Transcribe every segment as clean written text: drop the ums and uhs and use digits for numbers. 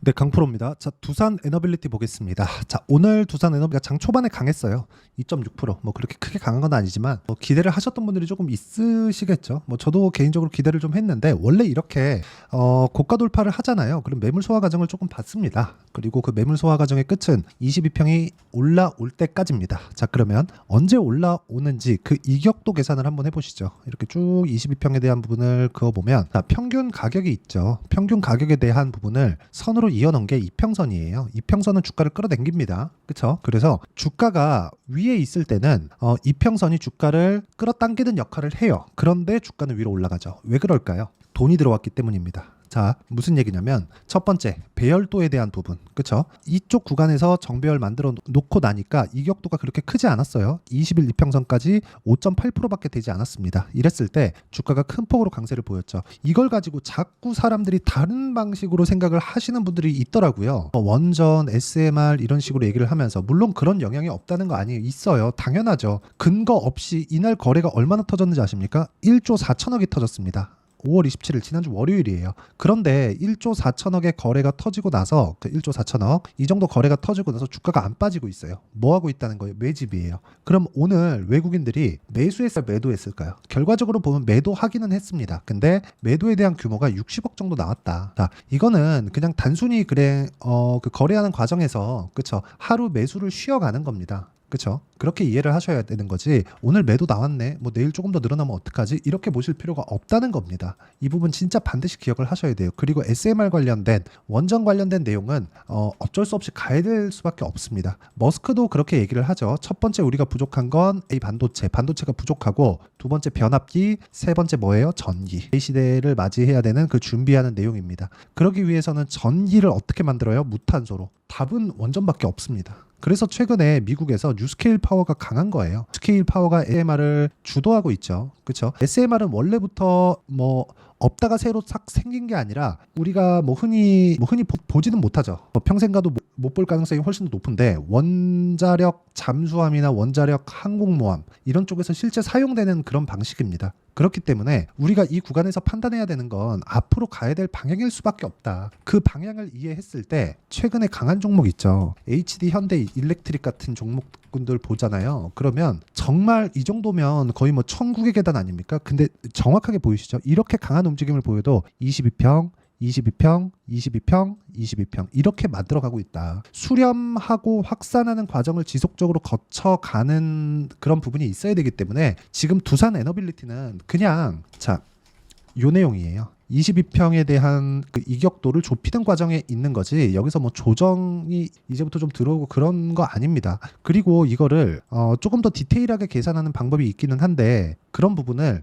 네, 강프로입니다. 자, 두산 에너빌리티 보겠습니다. 자, 오늘 두산 에너비가 장 초반에 강했어요. 2.6%. 뭐 그렇게 크게 강한 건 아니지만 기대를 하셨던 분들이 조금 있으시겠죠. 저도 개인적으로 기대를 좀 했는데 원래 이렇게 고가 돌파를 하잖아요. 그럼 매물 소화 과정을 조금 봤습니다. 그리고 그 매물 소화 과정의 끝은 22평이 올라올 때까지입니다. 자, 그러면 언제 올라오는지 그 이격도 계산을 한번 해보시죠. 이렇게 쭉 22평에 대한 부분을 그어보면 자, 평균 가격이 있죠. 평균 가격에 대한 부분을 선으로 이어놓은 게 이평선이에요. 이평선은 주가를 끌어당깁니다. 그렇죠? 그래서 주가가 위에 있을 때는 이평선이 주가를 끌어당기는 역할을 해요. 그런데 주가는 위로 올라가죠. 왜 그럴까요? 돈이 들어왔기 때문입니다. 자, 무슨 얘기냐면 첫 번째 배열도에 대한 부분, 그쵸? 이쪽 구간에서 정배열 만들어 놓고 나니까 이격도가 그렇게 크지 않았어요. 20일 이평선까지 5.8%밖에 되지 않았습니다. 이랬을 때 주가가 큰 폭으로 강세를 보였죠. 이걸 가지고 자꾸 사람들이 다른 방식으로 생각을 하시는 분들이 있더라고요. 원전, SMR 이런 식으로 얘기를 하면서 물론 그런 영향이 없다는 거 아니에요. 있어요. 당연하죠. 근거 없이 이날 거래가 얼마나 터졌는지 아십니까? 1조 4천억이 터졌습니다. 5월 27일 지난주 월요일이에요. 그런데 1조 4천억의 거래가 터지고 나서 그 1조 4천억 이 정도 거래가 터지고 나서 주가가 안 빠지고 있어요. 뭐 하고 있다는 거예요? 매집이에요. 그럼 오늘 외국인들이 매수했어요, 매도했을까요? 결과적으로 보면 매도하기는 했습니다. 근데 매도에 대한 규모가 60억 정도 나왔다. 자, 이거는 그냥 단순히 그 거래하는 과정에서 그쵸? 하루 매수를 쉬어가는 겁니다. 그렇죠? 그렇게 이해를 하셔야 되는 거지. 오늘 매도 나왔네. 뭐 내일 조금 더 늘어나면 어떡하지? 이렇게 보실 필요가 없다는 겁니다. 이 부분 진짜 반드시 기억을 하셔야 돼요. 그리고 SMR 관련된 원전 관련된 내용은 어쩔 수 없이 가야 될 수밖에 없습니다. 머스크도 그렇게 얘기를 하죠. 첫 번째 우리가 부족한 건 A 반도체가 부족하고 두 번째 변압기, 세 번째 뭐예요? 전기. 이 시대를 맞이해야 되는 그 준비하는 내용입니다. 그러기 위해서는 전기를 어떻게 만들어요? 무탄소로. 답은 원전밖에 없습니다. 그래서 최근에 미국에서 뉴스케일 파워가 강한 거예요. 스케일 파워가 SMR을 주도하고 있죠. 그렇죠? SMR은 원래부터 없다가 새로 싹 생긴 게 아니라 우리가 흔히 보지는 못하죠. 평생 가도 못 볼 가능성이 훨씬 더 높은데 원자력 잠수함이나 원자력 항공모함 이런 쪽에서 실제 사용되는 그런 방식입니다. 그렇기 때문에 우리가 이 구간에서 판단해야 되는 건 앞으로 가야 될 방향일 수밖에 없다. 그 방향을 이해했을 때 최근에 강한 종목 있죠. HD 현대 일렉트릭 같은 종목군들 보잖아요. 그러면 정말 이 정도면 거의 천국의 계단 아닙니까? 근데 정확하게 보이시죠? 이렇게 강한 움직임을 보여도 22평, 22평, 22평, 22평 이렇게 만들어가고 있다. 수렴하고 확산하는 과정을 지속적으로 거쳐가는 그런 부분이 있어야 되기 때문에 지금 두산 에너빌리티는 그냥 요 내용이에요. 22평에 대한 그 이격도를 좁히는 과정에 있는 거지 여기서 조정이 이제부터 좀 들어오고 그런 거 아닙니다. 그리고 이거를 조금 더 디테일하게 계산하는 방법이 있기는 한데 그런 부분을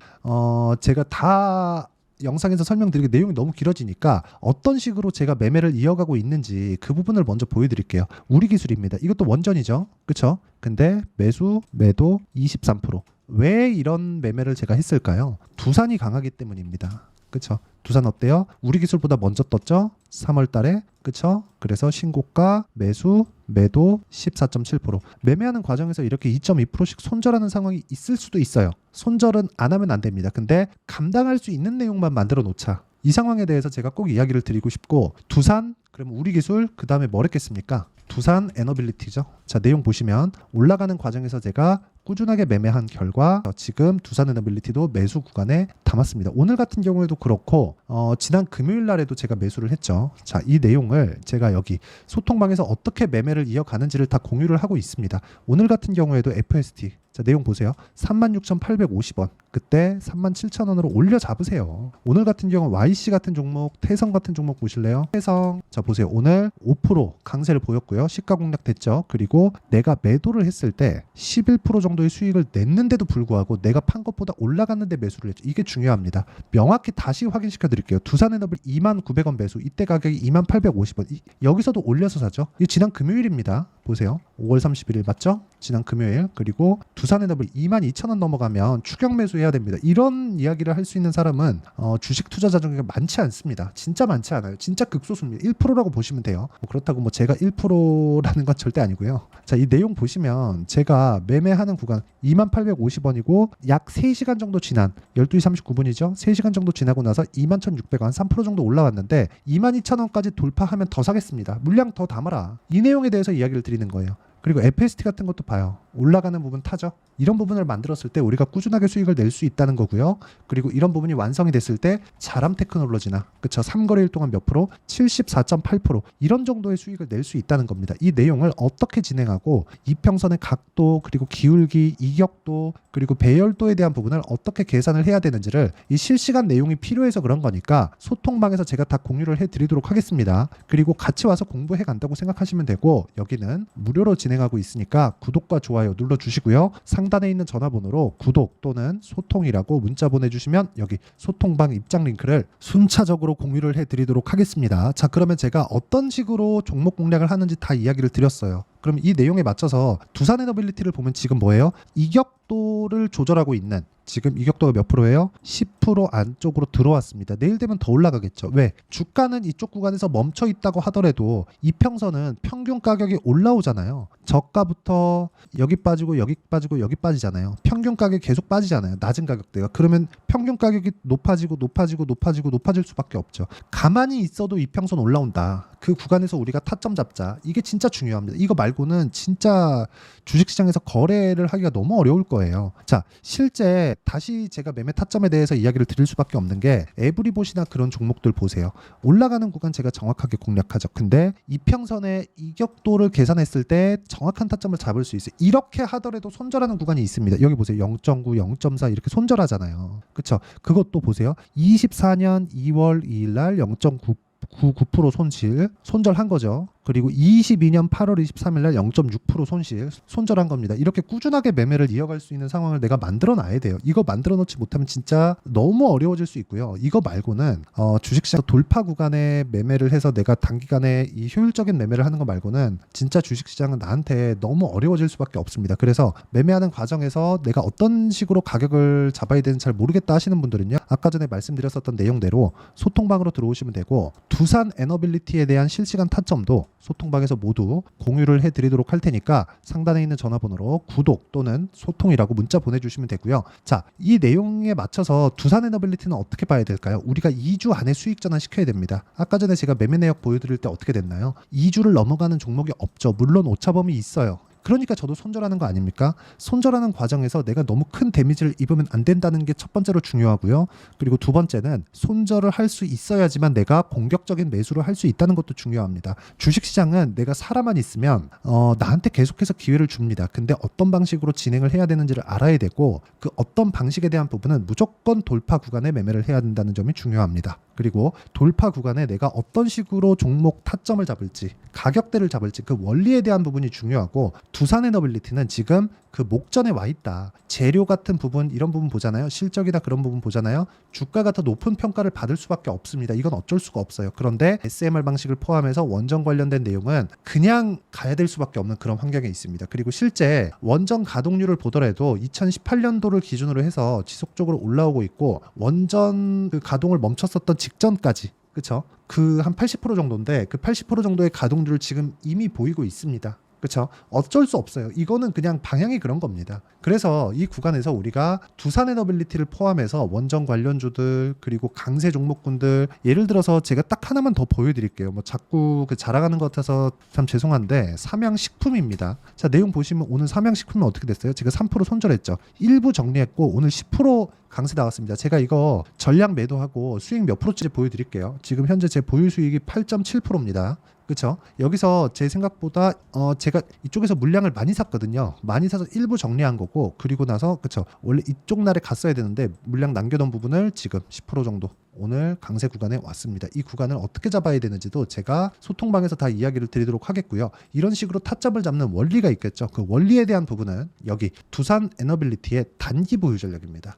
제가 다 영상에서 설명드리기 내용이 너무 길어지니까 어떤 식으로 제가 매매를 이어가고 있는지 그 부분을 먼저 보여드릴게요. 우리 기술입니다. 이것도 원전이죠. 그쵸? 근데 매수, 매도 23%. 왜 이런 매매를 제가 했을까요? 두산이 강하기 때문입니다. 그쵸? 두산 어때요? 우리 기술보다 먼저 떴죠? 3월 달에. 그쵸? 그래서 신고가, 매수, 매도 14.7%. 매매하는 과정에서 이렇게 2.2%씩 손절하는 상황이 있을 수도 있어요. 손절은 안 하면 안 됩니다. 근데 감당할 수 있는 내용만 만들어 놓자. 이 상황에 대해서 제가 꼭 이야기를 드리고 싶고 두산, 그럼 우리 기술, 그 다음에 뭘 했겠습니까? 두산 에너빌리티죠. 자, 내용 보시면 올라가는 과정에서 제가 꾸준하게 매매한 결과 지금 두산 에너빌리티도 매수 구간에 담았습니다. 오늘 같은 경우에도 그렇고 지난 금요일 날에도 제가 매수를 했죠. 자, 이 내용을 제가 여기 소통방에서 어떻게 매매를 이어가는지를 다 공유를 하고 있습니다. 오늘 같은 경우에도 FST 자, 내용 보세요. 36,850원. 그때 37,000원으로 올려 잡으세요. 오늘 같은 경우 YC 같은 종목, 태성 같은 종목 보실래요? 태성. 자, 보세요. 오늘 5% 강세를 보였고요. 시가 공략 됐죠. 그리고 내가 매도를 했을 때 11% 정도의 수익을 냈는데도 불구하고 내가 판 것보다 올라갔는데 매수를 했죠. 이게 중요합니다. 명확히 다시 확인시켜 드릴게요. 두산에너빌 29,900원 매수. 이때 가격이 28,550원. 여기서도 올려서 사죠. 이게 지난 금요일입니다. 보세요. 5월 31일 맞죠? 지난 금요일. 그리고 두산에너빌 22,000원 넘어가면 추격 매수해야 집중해야 됩니다. 이런 이야기를 할 수 있는 사람은 주식 투자자 중에 많지 않습니다. 진짜 많지 않아요. 진짜 극소수입니다. 1%라고 보시면 돼요. 그렇다고 뭐 제가 1%라는 건 절대 아니고요. 자, 이 내용 보시면 제가 매매하는 구간 2850원이고 약 3시간 정도 지난 12시 39분이죠. 3시간 정도 지나고 나서 21,600원 한 3% 정도 올라왔는데 22,000원까지 돌파하면 더 사겠습니다. 물량 더 담아라. 이 내용에 대해서 이야기를 드리는 거예요. 그리고 FST 같은 것도 봐요. 올라가는 부분 타죠. 이런 부분을 만들었을 때 우리가 꾸준하게 수익을 낼 수 있다는 거고요. 그리고 이런 부분이 완성이 됐을 때 자람 테크놀로지나 그쵸 3거래일 동안 몇 프로? 74.8% 이런 정도의 수익을 낼 수 있다는 겁니다. 이 내용을 어떻게 진행하고 이평선의 각도 그리고 기울기, 이격도 그리고 배열도에 대한 부분을 어떻게 계산을 해야 되는지를 이 실시간 내용이 필요해서 그런 거니까 소통방에서 제가 다 공유를 해드리도록 하겠습니다. 그리고 같이 와서 공부해 간다고 생각하시면 되고 여기는 무료로 진행하고 있으니까 구독과 좋아요 눌러주시고요. 상단에 있는 전화번호로 구독 또는 소통이라고 문자 보내주시면 여기 소통방 입장 링크를 순차적으로 공유를 해드리도록 하겠습니다. 자, 그러면 제가 어떤 식으로 종목 공략을 하는지 다 이야기를 드렸어요. 그럼 이 내용에 맞춰서 두산에너빌리티를 보면 지금 뭐예요? 이격도를 조절하고 있는 지금 이격도가 몇 프로예요? 10% 안쪽으로 들어왔습니다. 내일 되면 더 올라가겠죠. 왜? 주가는 이쪽 구간에서 멈춰 있다고 하더라도 이평선은 평균 가격이 올라오잖아요. 저가부터 여기 빠지고 여기 빠지고 여기 빠지잖아요. 평균 가격이 계속 빠지잖아요. 낮은 가격대가. 그러면 평균 가격이 높아지고 높아지고 높아지고 높아질 수밖에 없죠. 가만히 있어도 이평선 올라온다. 그 구간에서 우리가 타점 잡자. 이게 진짜 중요합니다. 이거 말고는 진짜 주식시장에서 거래를 하기가 너무 어려울 거예요. 자, 실제 다시 제가 매매 타점에 대해서 이야기를 드릴 수밖에 없는 게 에브리봇이나 그런 종목들 보세요. 올라가는 구간 제가 정확하게 공략하죠. 근데 이평선의 이격도를 계산했을 때 정확한 타점을 잡을 수 있어요. 이렇게 하더라도 손절하는 구간이 있습니다. 여기 보세요. 0.9, 0.4 이렇게 손절하잖아요. 그렇죠? 그것도 보세요. 24년 2월 2일 날 0.99% 손절한 거죠. 그리고 22년 8월 23일 날 0.6% 손절한 겁니다. 이렇게 꾸준하게 매매를 이어갈 수 있는 상황을 내가 만들어 놔야 돼요. 이거 만들어 놓지 못하면 진짜 너무 어려워질 수 있고요. 이거 말고는 주식시장 돌파 구간에 매매를 해서 내가 단기간에 이 효율적인 매매를 하는 거 말고는 진짜 주식시장은 나한테 너무 어려워질 수밖에 없습니다. 그래서 매매하는 과정에서 내가 어떤 식으로 가격을 잡아야 되는지 잘 모르겠다 하시는 분들은요. 아까 전에 말씀드렸었던 내용대로 소통방으로 들어오시면 되고 두산 에너빌리티에 대한 실시간 타점도 소통방에서 모두 공유를 해드리도록 할 테니까 상단에 있는 전화번호로 구독 또는 소통이라고 문자 보내주시면 되고요. 자, 이 내용에 맞춰서 두산에너빌리티는 어떻게 봐야 될까요? 우리가 2주 안에 수익 전환 시켜야 됩니다. 아까 전에 제가 매매 내역 보여드릴 때 어떻게 됐나요? 2주를 넘어가는 종목이 없죠. 물론 오차범위 있어요. 그러니까 저도 손절하는 거 아닙니까? 손절하는 과정에서 내가 너무 큰 데미지를 입으면 안 된다는 게 첫 번째로 중요하고요. 그리고 두 번째는 손절을 할 수 있어야지만 내가 공격적인 매수를 할 수 있다는 것도 중요합니다. 주식시장은 내가 살아만 있으면 나한테 계속해서 기회를 줍니다. 근데 어떤 방식으로 진행을 해야 되는지를 알아야 되고 그 어떤 방식에 대한 부분은 무조건 돌파 구간에 매매를 해야 된다는 점이 중요합니다. 그리고 돌파 구간에 내가 어떤 식으로 종목 타점을 잡을지 가격대를 잡을지 그 원리에 대한 부분이 중요하고 두산에너빌리티는 지금 그 목전에 와 있다. 재료 같은 부분 이런 부분 보잖아요. 실적이나 그런 부분 보잖아요. 주가가 더 높은 평가를 받을 수밖에 없습니다. 이건 어쩔 수가 없어요. 그런데 SMR 방식을 포함해서 원전 관련된 내용은 그냥 가야 될 수밖에 없는 그런 환경에 있습니다. 그리고 실제 원전 가동률을 보더라도 2018년도를 기준으로 해서 지속적으로 올라오고 있고 원전 그 가동을 멈췄었던 직전까지 그렇죠? 그 한 80% 정도인데 그 80% 정도의 가동률을 지금 이미 보이고 있습니다. 그렇죠? 어쩔 수 없어요. 이거는 그냥 방향이 그런 겁니다. 그래서 이 구간에서 우리가 두산에너빌리티를 포함해서 원전 관련주들 그리고 강세 종목군들 예를 들어서 제가 딱 하나만 더 보여드릴게요. 뭐 자꾸 그 자랑하는 것 같아서 참 죄송한데 삼양식품입니다. 자, 내용 보시면 오늘 삼양식품은 어떻게 됐어요? 제가 3% 손절했죠. 일부 정리했고 오늘 10% 강세 나왔습니다. 제가 이거 전량 매도하고 수익 몇 프로인지 보여드릴게요. 지금 현재 제 보유 수익이 8.7%입니다. 그렇죠? 여기서 제 생각보다 제가 이쪽에서 물량을 많이 샀거든요. 많이 사서 일부 정리한 거고 그리고 나서 그렇죠? 원래 이쪽 날에 갔어야 되는데 물량 남겨놓은 부분을 지금 10% 정도 오늘 강세 구간에 왔습니다. 이 구간을 어떻게 잡아야 되는지도 제가 소통방에서 다 이야기를 드리도록 하겠고요. 이런 식으로 타점을 잡는 원리가 있겠죠. 그 원리에 대한 부분은 여기 두산 에너빌리티의 단기 보유 전략입니다.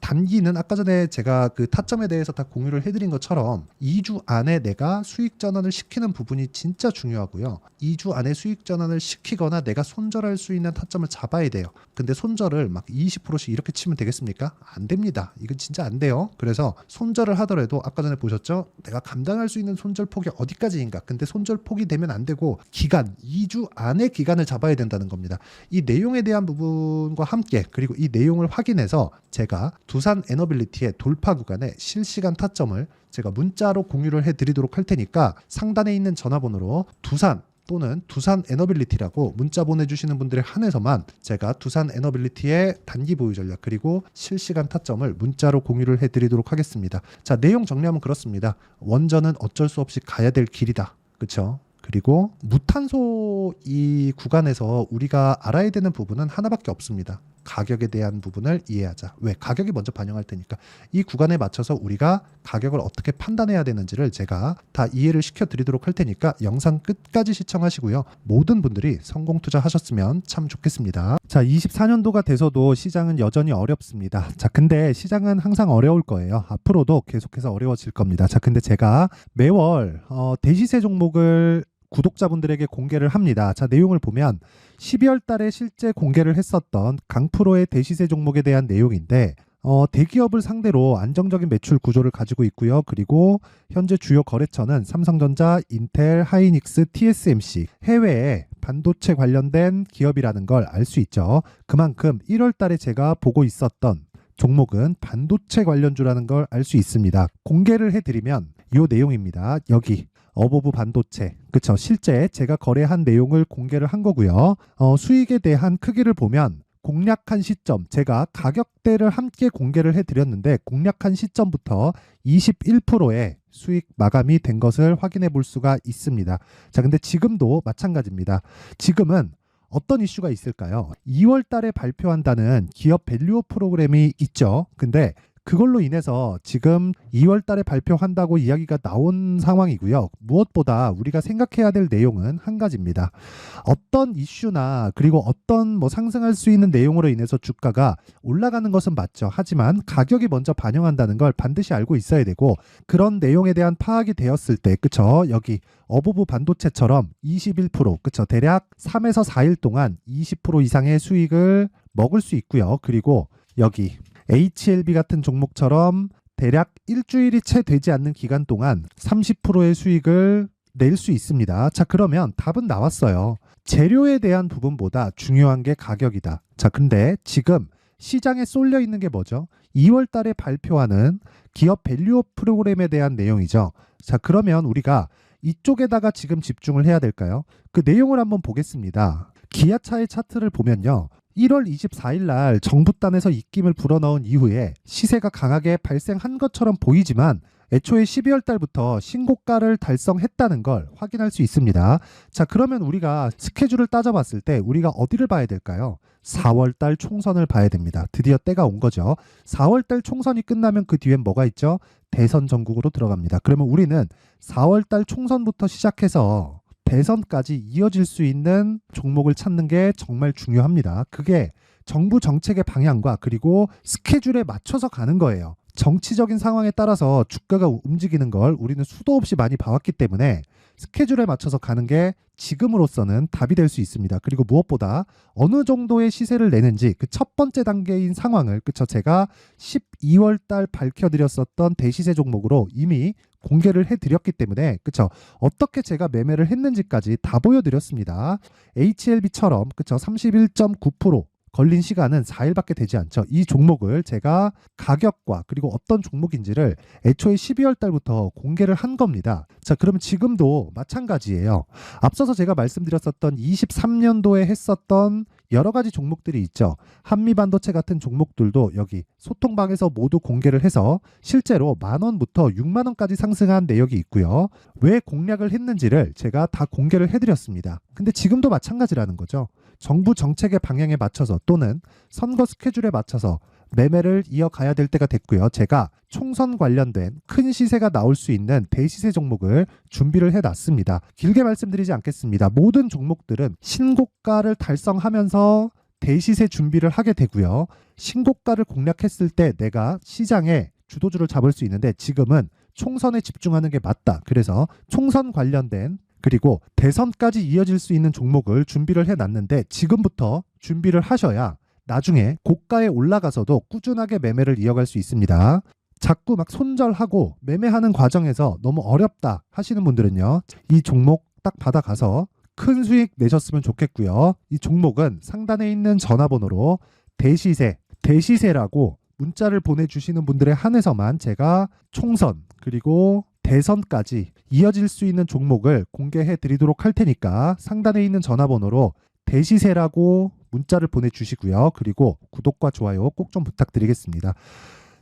단기는 아까 전에 제가 그 타점에 대해서 다 공유를 해드린 것처럼 2주 안에 내가 수익 전환을 시키는 부분이 진짜 중요하고요. 2주 안에 수익 전환을 시키거나 내가 손절할 수 있는 타점을 잡아야 돼요. 근데 손절을 막 20%씩 이렇게 치면 되겠습니까? 안 됩니다. 이건 진짜 안 돼요. 그래서 손절을 하더라도 아까 전에 보셨죠? 내가 감당할 수 있는 손절 폭이 어디까지인가? 근데 손절 폭이 되면 안 되고 기간, 2주 안에 기간을 잡아야 된다는 겁니다. 이 내용에 대한 부분과 함께 그리고 이 내용을 확인해서 제가 두산 에너빌리티의 돌파 구간의 실시간 타점을 제가 문자로 공유를 해드리도록 할 테니까 상단에 있는 전화번호로 두산 또는 두산 에너빌리티라고 문자 보내주시는 분들에 한해서만 제가 두산 에너빌리티의 단기 보유 전략 그리고 실시간 타점을 문자로 공유를 해드리도록 하겠습니다. 자, 내용 정리하면 그렇습니다. 원전은 어쩔 수 없이 가야 될 길이다. 그렇죠? 그리고 무탄소 이 구간에서 우리가 알아야 되는 부분은 하나밖에 없습니다. 가격에 대한 부분을 이해하자. 왜? 가격이 먼저 반영할 테니까. 이 구간에 맞춰서 우리가 가격을 어떻게 판단해야 되는지를 제가 다 이해를 시켜드리도록 할 테니까 영상 끝까지 시청하시고요. 모든 분들이 성공 투자하셨으면 참 좋겠습니다. 자, 24년도가 돼서도 시장은 여전히 어렵습니다. 자, 근데 시장은 항상 어려울 거예요. 앞으로도 계속해서 어려워질 겁니다. 자, 근데 제가 매월 대시세 종목을 구독자분들에게 공개를 합니다. 자, 내용을 보면 12월 달에 실제 공개를 했었던 강프로의 대시세 종목에 대한 내용인데 대기업을 상대로 안정적인 매출 구조를 가지고 있고요. 그리고 현재 주요 거래처는 삼성전자, 인텔, 하이닉스, TSMC, 해외에 반도체 관련된 기업이라는 걸 알 수 있죠. 그만큼 1월 달에 제가 보고 있었던 종목은 반도체 관련주라는 걸 알 수 있습니다. 공개를 해드리면 이 내용입니다. 여기 어보브 반도체, 그쵸? 실제 제가 거래한 내용을 공개를 한 거고요. 수익에 대한 크기를 보면 공략한 시점, 제가 가격대를 함께 공개를 해드렸는데 공략한 시점부터 21%의 수익 마감이 된 것을 확인해 볼 수가 있습니다. 자, 근데 지금도 마찬가지입니다. 지금은 어떤 이슈가 있을까요? 2월 달에 발표한다는 기업 밸류업 프로그램이 있죠. 근데 그걸로 인해서 지금 2월 달에 발표한다고 이야기가 나온 상황이고요. 무엇보다 우리가 생각해야 될 내용은 한 가지입니다. 어떤 이슈나 그리고 어떤 상승할 수 있는 내용으로 인해서 주가가 올라가는 것은 맞죠. 하지만 가격이 먼저 반영한다는 걸 반드시 알고 있어야 되고 그런 내용에 대한 파악이 되었을 때 그쵸? 여기 어보브 반도체처럼 21% 그쵸? 대략 3에서 4일 동안 20% 이상의 수익을 먹을 수 있고요. 그리고 여기 HLB 같은 종목처럼 대략 일주일이 채 되지 않는 기간 동안 30%의 수익을 낼 수 있습니다. 자, 그러면 답은 나왔어요. 재료에 대한 부분보다 중요한 게 가격이다. 자, 근데 지금 시장에 쏠려 있는 게 뭐죠? 2월 달에 발표하는 기업 밸류업 프로그램에 대한 내용이죠. 자, 그러면 우리가 이쪽에다가 지금 집중을 해야 될까요? 그 내용을 한번 보겠습니다. 기아차의 차트를 보면요. 1월 24일 날 정부단에서 입김을 불어넣은 이후에 시세가 강하게 발생한 것처럼 보이지만 애초에 12월 달부터 신고가를 달성했다는 걸 확인할 수 있습니다. 자, 그러면 우리가 스케줄을 따져봤을 때 우리가 어디를 봐야 될까요? 4월 달 총선을 봐야 됩니다. 드디어 때가 온 거죠. 4월 달 총선이 끝나면 그 뒤엔 뭐가 있죠? 대선 전국으로 들어갑니다. 그러면 우리는 4월 달 총선부터 시작해서 대선까지 이어질 수 있는 종목을 찾는 게 정말 중요합니다. 그게 정부 정책의 방향과 그리고 스케줄에 맞춰서 가는 거예요. 정치적인 상황에 따라서 주가가 움직이는 걸 우리는 수도 없이 많이 봐왔기 때문에 스케줄에 맞춰서 가는 게 지금으로서는 답이 될 수 있습니다. 그리고 무엇보다 어느 정도의 시세를 내는지 그 첫 번째 단계인 상황을 제가 12월 달 밝혀드렸었던 대시세 종목으로 이미 공개를 해드렸기 때문에 어떻게 제가 매매를 했는지까지 다 보여드렸습니다. HLB처럼 31.9% 걸린 시간은 4일밖에 되지 않죠. 이 종목을 제가 가격과 그리고 어떤 종목인지를 애초에 12월 달부터 공개를 한 겁니다. 자, 그러면 지금도 마찬가지예요. 앞서서 제가 말씀드렸었던 23년도에 했었던 여러 가지 종목들이 있죠. 한미반도체 같은 종목들도 여기 소통방에서 모두 공개를 해서 실제로 10,000원부터 60,000원까지 상승한 내역이 있고요. 왜 공략을 했는지를 제가 다 공개를 해드렸습니다. 근데 지금도 마찬가지라는 거죠. 정부 정책의 방향에 맞춰서 또는 선거 스케줄에 맞춰서 매매를 이어가야 될 때가 됐고요. 제가 총선 관련된 큰 시세가 나올 수 있는 대시세 종목을 준비를 해놨습니다. 길게 말씀드리지 않겠습니다. 모든 종목들은 신고가를 달성하면서 대시세 준비를 하게 되고요. 신고가를 공략했을 때 내가 시장에 주도주를 잡을 수 있는데 지금은 총선에 집중하는 게 맞다. 그래서 총선 관련된 그리고 대선까지 이어질 수 있는 종목을 준비를 해놨는데 지금부터 준비를 하셔야 나중에 고가에 올라가서도 꾸준하게 매매를 이어갈 수 있습니다. 자꾸 막 손절하고 매매하는 과정에서 너무 어렵다 하시는 분들은요. 이 종목 딱 받아가서 큰 수익 내셨으면 좋겠고요. 이 종목은 상단에 있는 전화번호로 대시세라고 문자를 보내주시는 분들에 한해서만 제가 총선 그리고 대선까지 이어질 수 있는 종목을 공개해 드리도록 할 테니까 상단에 있는 전화번호로 대시세라고 문자를 보내주시고요. 그리고 구독과 좋아요 꼭 좀 부탁드리겠습니다.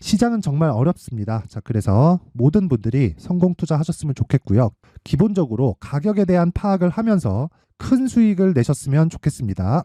시장은 정말 어렵습니다. 자, 그래서 모든 분들이 성공 투자하셨으면 좋겠고요. 기본적으로 가격에 대한 파악을 하면서 큰 수익을 내셨으면 좋겠습니다.